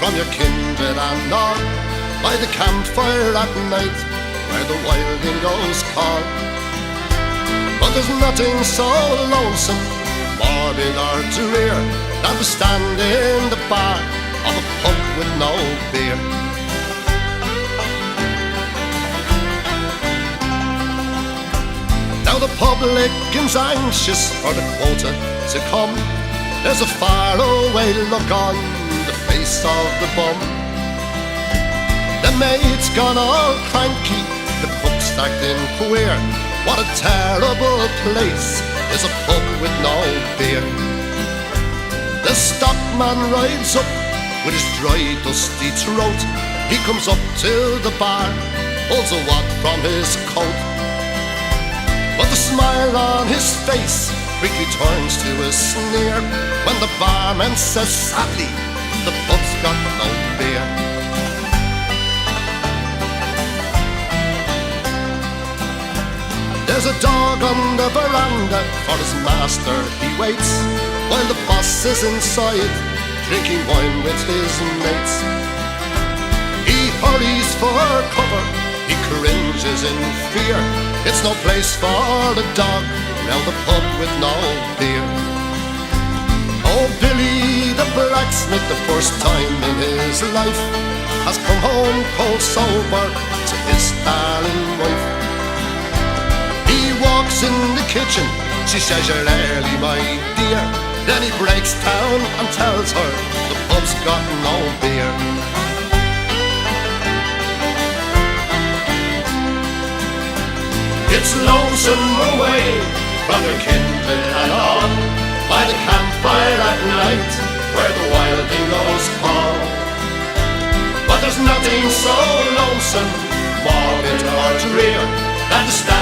from your kindred and all, by the campfire at night, where the wild dingoes call. But there's nothing so lonesome, morbid or drear, than to stand in the bar of a pub with no beer. Now the publican's anxious for the quota to come. There's a faraway look on the face of the bum. The maid's gone all cranky, the pub's acting queer. What a terrible place is a pub with no beer. The stockman rides up with his dry, dusty throat. He comes up to the bar, pulls a wad from his coat. But the smile on his face quickly turns to a sneer when the barman says sadly, the pub's got no beer. There's a dog on the veranda, for his master he waits, while the boss is inside, drinking wine with his mates. He hurries for cover, he cringes in fear. It's no place for the dog round the pub with no beer. Oh, Billy the blacksmith, the first time in his life, has come home cold sober to his darling wife. He walks in the kitchen, she says, "You're early, my dear." Then he breaks down and tells her the pub's got no beer. It's lonesome away from your kindred and all, by the campfire at night, where the wild dingoes call. But there's nothing so lonesome, morbid or drear, than to stand